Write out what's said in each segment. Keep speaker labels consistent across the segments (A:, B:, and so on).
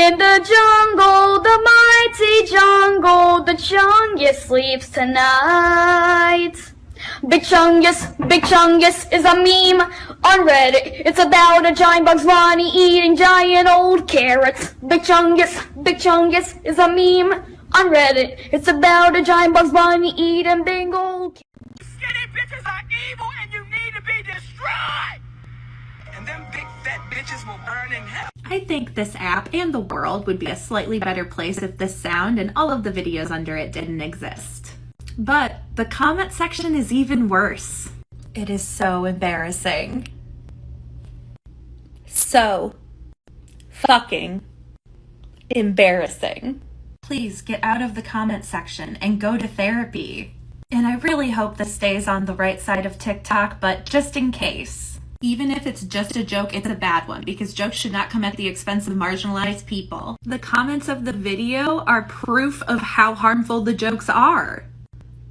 A: in the jungle, the mighty jungle, the Chungus sleeps tonight. Big Chungus is a meme on Reddit. It's about a giant Bugs Bunny eating giant old carrots. Big Chungus is a meme on Reddit. It's about a giant Bugs Bunny eating big old carrots.
B: Skinny bitches are evil and you need to be destroyed! And them big fat bitches will burn in hell.
C: I think this app and the world would be a slightly better place if this sound and all of the videos under it didn't exist. But the comment section is even worse. It is so embarrassing. So fucking embarrassing. Please get out of the comment section and go to therapy. And I really hope this stays on the right side of TikTok, but just in case. Even if it's just a joke, it's a bad one, because jokes should not come at the expense of marginalized people. The comments of the video are proof of how harmful the jokes are.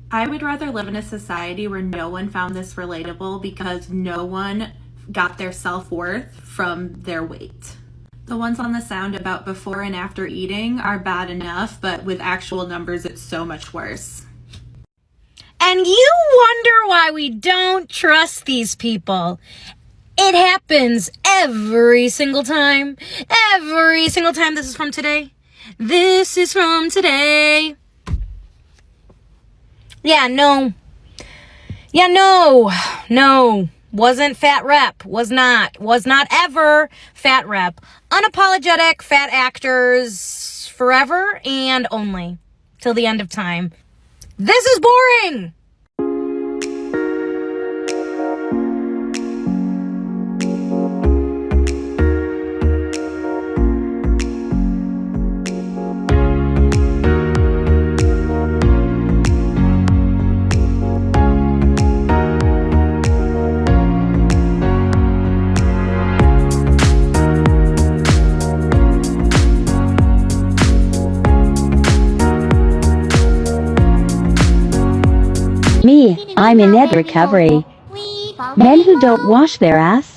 C: I would rather live in a society where no one found this relatable because no one got their self-worth from their weight. The ones on the sound about before and after eating are bad enough, but with actual numbers, it's so much worse.
D: And you wonder why we don't trust these people. It happens every single time. Every single time. This is from today. This is from today. Yeah, no. Wasn't fat rep. Was not ever fat rep. Unapologetic fat actors forever and only. Till the end of time. This is boring!
E: Me, I'm in ed recovery. Men who don't wash their ass.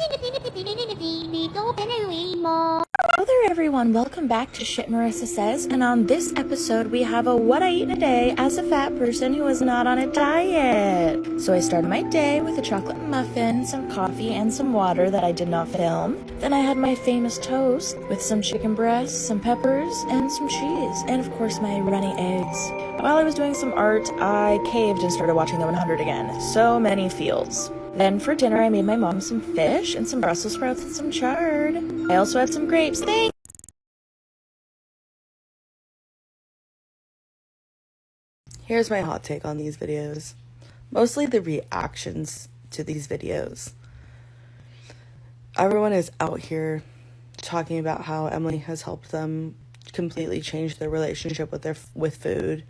F: Hello there everyone, welcome back to Shit Marissa Says, and on this episode we have a what I eat in a day as a fat person who is not on a diet. So I started my day with a chocolate muffin, some coffee, and some water that I did not film. Then I had my famous toast with some chicken breasts, some peppers, and some cheese, and of course my runny eggs. While I was doing some art, I caved and started watching The 100 again. So many feels. Then for dinner, I made my mom some fish and some Brussels sprouts and some chard. I also had some grapes. Thanks!
G: Here's my hot take on these videos. Mostly the reactions to these videos. Everyone is out here talking about how Emily has helped them completely change their relationship with food.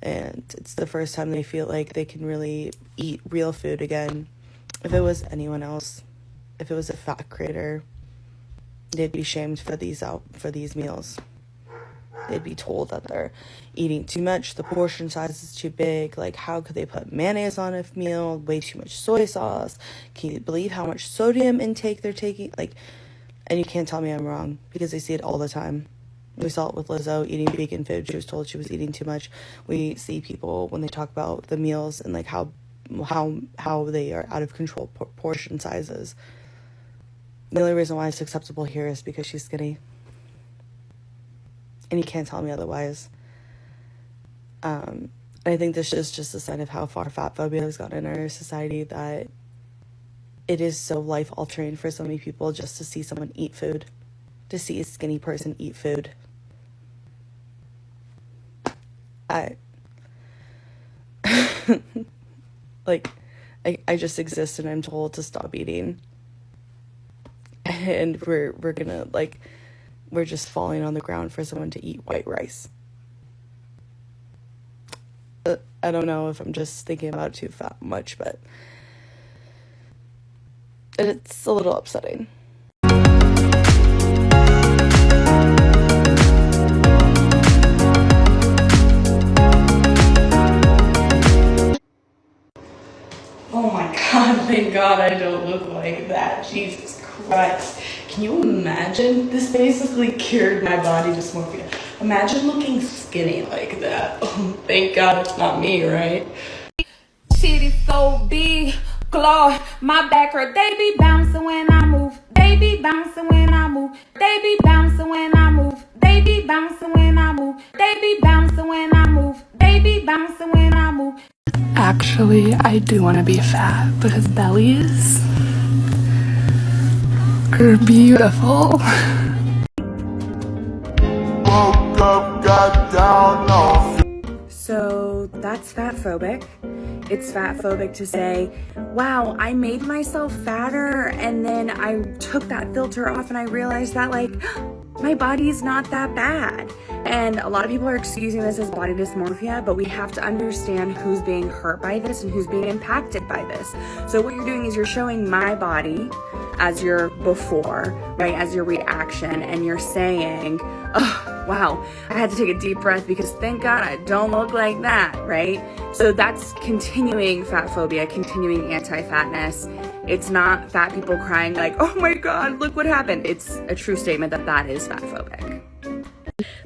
G: And it's the first time they feel like they can really eat real food again. If it was anyone else, if it was a fat creator, they'd be shamed for these meals. They'd be told that they're eating too much, the portion size is too big, like how could they put mayonnaise on a meal, way too much soy sauce, can you believe how much sodium intake they're taking, and you can't tell me I'm wrong, because I see it all the time. We saw it with Lizzo eating vegan food. She was told she was eating too much. We see people when they talk about the meals and like how they are out of control portion sizes. The only reason why it's acceptable here is because she's skinny. And you can't tell me otherwise. I think this is just a sign of how far fat phobia has gotten in our society, that it is so life-altering for so many people just to see someone eat food. To see a skinny person eat food. I just exist and I'm told to stop eating. And we're gonna, we're just falling on the ground for someone to eat white rice. I don't know if I'm just thinking about it too much, but it's a little upsetting.
H: Oh my god, thank god I don't look like that. Jesus Christ. Can you imagine? This basically cured my body dysmorphia. Imagine looking skinny like that. Oh, thank God it's not me, right?
I: Titty so big, claw, my back hurt. They be bouncing when I move. They be bouncing when I move. They be bouncing when I move. They be bouncing when I move. They be bouncing when I move. They be bouncing when I move.
J: Actually, I do want to be fat because bellies are beautiful.
K: Woke up, got down, no.
F: So that's fatphobic. It's fatphobic to say, wow, I made myself fatter and then I took that filter off and I realized that like my body's not that bad. And a lot of people are excusing this as body dysmorphia, but we have to understand who's being hurt by this and who's being impacted by this. So what you're doing is you're showing my body as your before, right, as your reaction, and you're saying, oh, wow, I had to take a deep breath because thank God I don't look like that, right? So that's continuing fat phobia, continuing anti-fatness. It's not fat people crying like, oh my God, look what happened. It's a true statement that that is fat phobic.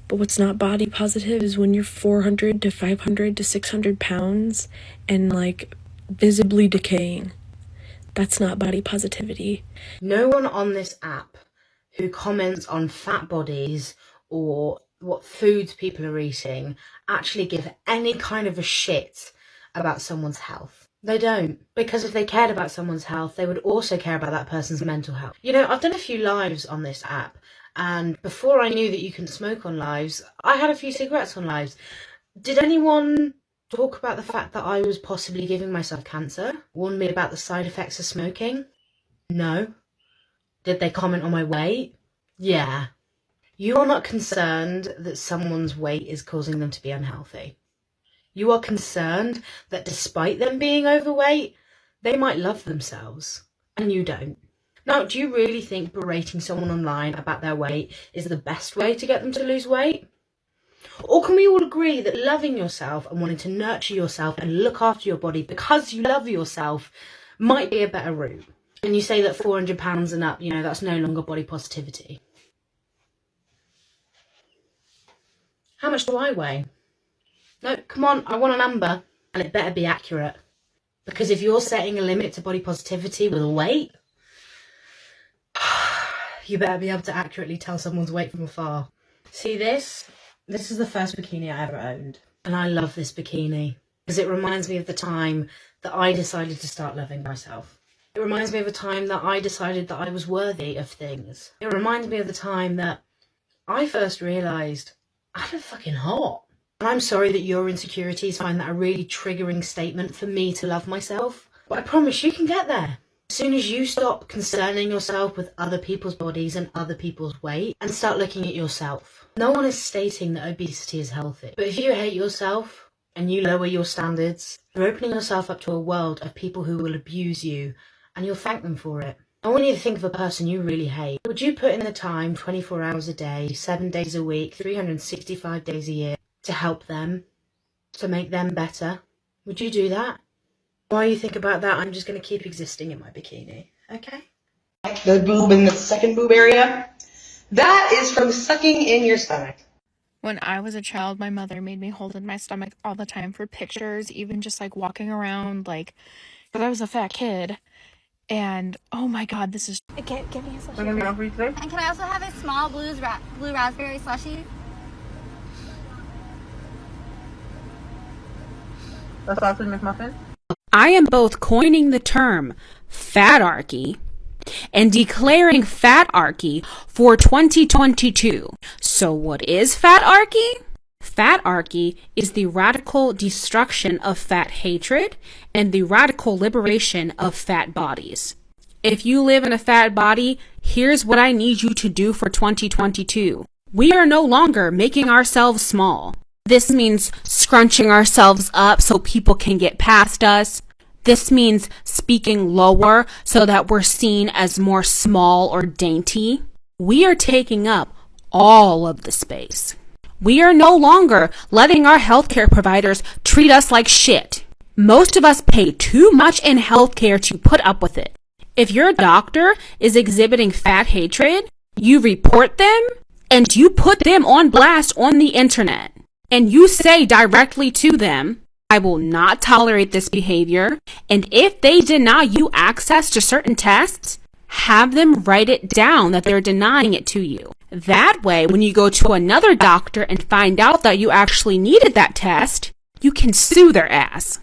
J: But what's not body positive is when you're 400 to 500 to 600 pounds and like visibly decaying. That's not body positivity.
L: No one on this app who comments on fat bodies or what foods people are eating actually give any kind of a shit about someone's health. They don't. Because if they cared about someone's health, they would also care about that person's mental health. You know, I've done a few lives on this app, and before I knew that you can smoke on lives, I had a few cigarettes on lives. Did anyone talk about the fact that I was possibly giving myself cancer? Warn me about the side effects of smoking? No. Did they comment on my weight? Yeah. You are not concerned that someone's weight is causing them to be unhealthy. You are concerned that despite them being overweight, they might love themselves, and you don't. Now, do you really think berating someone online about their weight is the best way to get them to lose weight? Or can we all agree that loving yourself and wanting to nurture yourself and look after your body because you love yourself might be a better route? And you say that 400 pounds and up, you know, that's no longer body positivity. How much do I weigh? No, come on, I want a number, and it better be accurate. Because if you're setting a limit to body positivity with a weight, you better be able to accurately tell someone's weight from afar. See this? This is the first bikini I ever owned. And I love this bikini because it reminds me of the time that I decided to start loving myself. It reminds me of a time that I decided that I was worthy of things. It reminds me of the time that I first realised I look fucking hot. And I'm sorry that your insecurities find that a really triggering statement for me to love myself. But I promise you can get there. As soon as you stop concerning yourself with other people's bodies and other people's weight and start looking at yourself. No one is stating that obesity is healthy. But if you hate yourself and you lower your standards, you're opening yourself up to a world of people who will abuse you, and you'll thank them for it. I want you to think of a person you really hate. Would you put in the time 24 hours a day, 7 days a week, 365 days a year to help them, to make them better? Would you do that? While you think about that, I'm just going to keep existing in my bikini, okay?
M: The boob in the second boob area, that is from sucking in your stomach.
N: When I was a child, my mother made me hold in my stomach all the time for pictures, even just like walking around, like, because I was a fat kid. And oh my God, this is.
O: Give me a slushie. And can I also have a small blue raspberry slushie?
P: That's sausage McMuffin.
D: I am both coining the term fatarchy and declaring fatarchy for 2022. So what is fatarchy? Fatarchy is the radical destruction of fat hatred and the radical liberation of fat bodies. If you live in a fat body, here's what I need you to do for 2022. We are no longer making ourselves small. This means scrunching ourselves up so people can get past us. This means speaking lower so that we're seen as more small or dainty. We are taking up all of the space. We are no longer letting our healthcare providers treat us like shit. Most of us pay too much in healthcare to put up with it.
Q: If your doctor is exhibiting fat hatred, you report them and you put them on blast on the internet. And you say directly to them, I will not tolerate this behavior. And if they deny you access to certain tests, have them write it down that they're denying it to you. That way, when you go to another doctor and find out that you actually needed that test, you can sue their ass.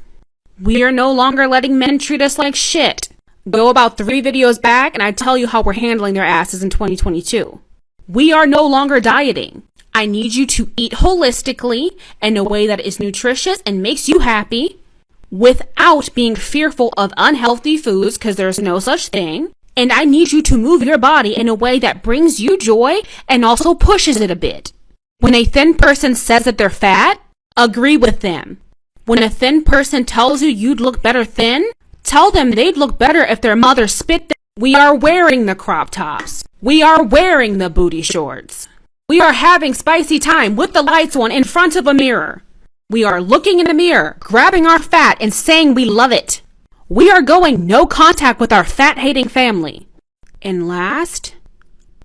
Q: We are no longer letting men treat us like shit. Go about 3 videos back and I tell you how we're handling their asses in 2022. We are no longer dieting. I need you to eat holistically in a way that is nutritious and makes you happy without being fearful of unhealthy foods, because there's no such thing. And I need you to move your body in a way that brings you joy and also pushes it a bit. When a thin person says that they're fat, agree with them. When a thin person tells you you'd look better thin, tell them they'd look better if their mother spit them. We are wearing the crop tops. We are wearing the booty shorts. We are having spicy time with the lights on in front of a mirror. We are looking in the mirror, grabbing our fat and saying we love it. We are going no contact with our fat-hating family. And last,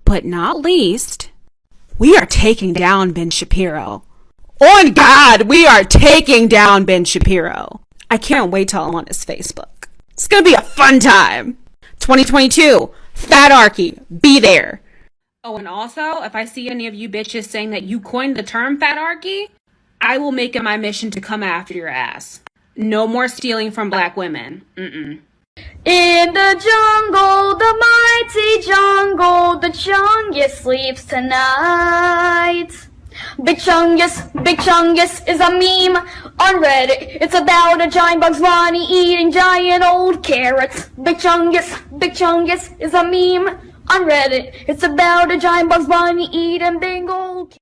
Q: but not least, we are taking down Ben Shapiro. On God, we are taking down Ben Shapiro. I can't wait till I'm on his Facebook. It's gonna be a fun time. 2022, Fatarchy, be there. Oh, and also, if I see any of you bitches saying that you coined the term Fatarchy, I will make it my mission to come after your ass. No more stealing from black women. In
A: the jungle, the mighty jungle, the Chungus sleeps tonight. Big Chungus is a meme on Reddit. It's about a giant Bugs Bunny eating giant old carrots. Big Chungus is a meme on Reddit. It's about a giant Bugs Bunny eating big old